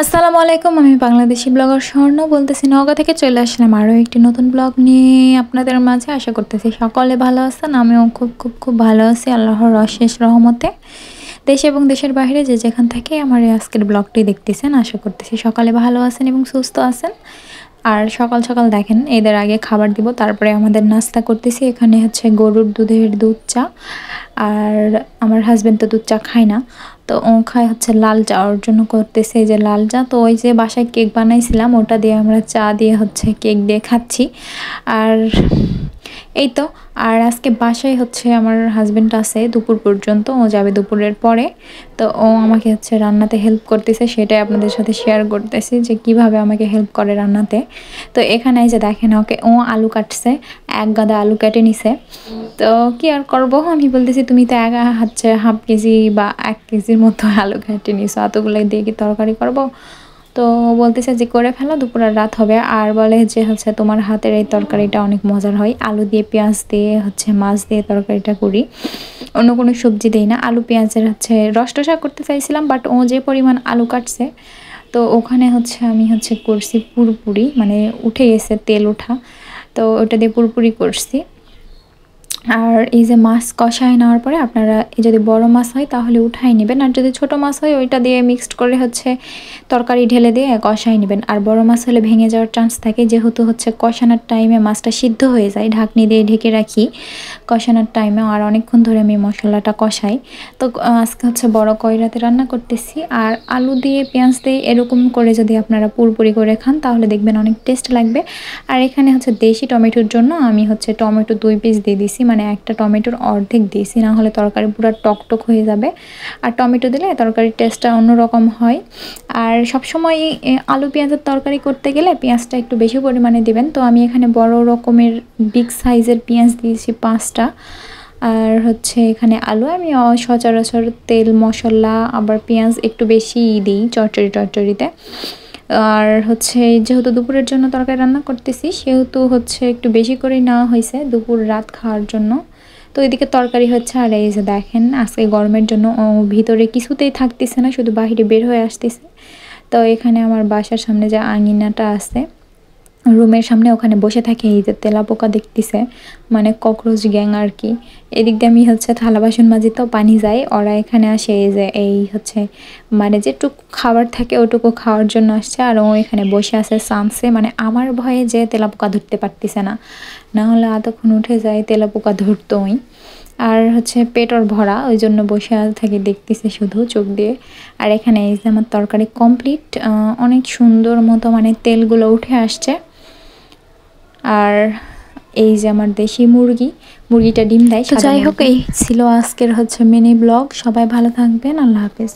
আসসালামু আলাইকুম, আমি বাংলাদেশি ব্লগার স্বর্ণ বলতেছি। নওগাঁ থেকে চলে আসলাম আরও একটি নতুন ব্লগ নিয়ে আপনাদের মাঝে। আশা করতেছি সকলে ভালো আছেন। আমিও খুব খুব খুব ভালো আছি আল্লাহর অশেষ রহমতে। দেশ এবং দেশের বাইরে যে যেখান থেকে আমার এই আজকের ব্লগটি দেখতেছেন, আশা করতেছি সকালে ভালো আছেন এবং সুস্থ আছেন। আর সকাল সকাল দেখেন, এদের আগে খাবার দিব, তারপরে আমাদের নাস্তা করতেছি। এখানে হচ্ছে গরুর দুধের দুধ চা, আর আমার হাজব্যান্ড তো দুধ চা খায় না, তো ও খায় হচ্ছে লাল চা। ওর জন্য করতেছে এই যে লাল চা। তো ওই যে বাসায় কেক বানাইছিলাম, ওটা দিয়ে আমরা চা দিয়ে হচ্ছে কেক দিয়ে খাচ্ছি। আর এই তো। আর আজকে বাসায় হচ্ছে আমার হাজব্যান্ড আছে দুপুর পর্যন্ত, ও যাবে দুপুরের পরে। তো ও আমাকে হচ্ছে রান্নাতে হেল্প করতেছে, সেটাই আপনাদের সাথে শেয়ার করতেছি যে কিভাবে আমাকে হেল্প করে রান্নাতে। তো এখানে এই যে দেখেন, ওকে ও আলু কাটছে, এক গাদা আলু কেটে নিছে। তো কি আর করবো, আমি বলতেছি তুমি তো হচ্ছে হাফ কেজি বা 1 কেজির মতো আলু কেটে নিছো, এতগুলো দিয়ে কি তরকারি করবো? তো বলতেছে যে করে ফেলো, দুপুর আর রাত হবে। আর বলে যে হচ্ছে তোমার হাতের এই তরকারিটা অনেক মজার হয়, আলু দিয়ে পেঁয়াজ দিয়ে হচ্ছে মাছ দিয়ে তরকারিটা করি, অন্য কোনো সবজি দেই না। আলু পেঁয়াজের হচ্ছে রসটসা করতে চাইছিলাম, বাট ও যে পরিমাণ আলু কাটছে, তো ওখানে হচ্ছে আমি হচ্ছে করছি পুরপুরি, মানে উঠে গেছে তেল ওঠা, তো ওটা দিয়ে পুরপুরি করছি। আর এই যে মাছ কষায় নেওয়ার পরে আপনারা যদি বড় মাছ হয় তাহলে উঠাই নেবেন, আর যদি ছোট মাছ হয় ওইটা দিয়ে মিক্সড করে হচ্ছে তরকারি ঢেলে দিয়ে কষাই নেবেন। আর বড় মাছ হলে ভেঙে যাওয়ার চান্স থাকে, যেহেতু হচ্ছে কষানোর টাইমে মাছটা সিদ্ধ হয়ে যায়, ঢাকনি দিয়ে ঢেকে রাখি কষানোর টাইমে, আর অনেকক্ষণ ধরে আমি মশলাটা কষাই। তো আজকে হচ্ছে বড় কড়াইতে রান্না করতেছি। আর আলু দিয়ে পেঁয়াজ দিয়ে এরকম করে যদি আপনারা পুরপুরি করে খান তাহলে দেখবেন অনেক টেস্ট লাগবে। আর এখানে হচ্ছে দেশি টমেটোর জন্য আমি হচ্ছে টমেটো 2 পিস দিয়ে দিছি, মানে একটা টমেটোর অর্ধেক দিয়েছি, না হলে তরকারি পুরো টকটক হয়ে যাবে। আর টমেটো দিলে তরকারির টেস্টটা অন্যরকম হয়। আর সবসময় আলু পেঁয়াজের তরকারি করতে গেলে পেঁয়াজটা একটু বেশি পরিমাণে দিবেন। তো আমি এখানে বড় রকমের বিগ সাইজের পেঁয়াজ দিয়েছি 5টা। আর হচ্ছে এখানে আলু আমি সচরাচর তেল মশলা আবার পেঁয়াজ একটু বেশি দিই চচ্চড়িতে। আর হচ্ছে যেহেতু দুপুরের জন্য তরকারি রান্না করতেছি, সেহেতু হচ্ছে একটু বেশি করেই নেওয়া হয়েছে দুপুর রাত খাওয়ার জন্য। তো এদিকে তরকারি হচ্ছে। আর এই যে দেখেন, আজকে গরমের জন্য ভিতরে কিছুতেই থাকতেছে না, শুধু বাইরে বের হয়ে আসতেছে। তো এখানে আমার বাসার সামনে যে আঙিনাটা আছে রুমের সামনে, ওখানে বসে থাকে এই যে তেলাপোকা দেখতেছে, মানে ককরোচ গ্যাং আর কি। এদিক দিয়ে আমি হচ্ছে থালা বাসন মাজিতেও পানি যায়, ওরা এখানে আসে এই যে এই হচ্ছে মানে যেটুকু খাবার থাকে ওটুকু খাওয়ার জন্য আসছে। আর ও এখানে বসে আছে সানসে, মানে আমার ভয়ে যে তেলাপোকা ধরতে পারতেছে না, না হলে এতক্ষণ উঠে যায় তেলাপোকা ধরতোই। আর হচ্ছে পেট ওর ভরা, ওই জন্য বসে থাকে দেখতেছে শুধু চোখ দিয়ে। আর এখানে এই যে আমার তরকারি কমপ্লিট, অনেক সুন্দর মতো মানে তেলগুলো উঠে আসছে। আর এই যে আমার দেশি মুরগিটা ডিম দেয়। তো যাই হোক, এই ছিল আজকের হচ্ছে মিনি ব্লগ। সবাই ভালো থাকবেন, আল্লাহ হাফেজ।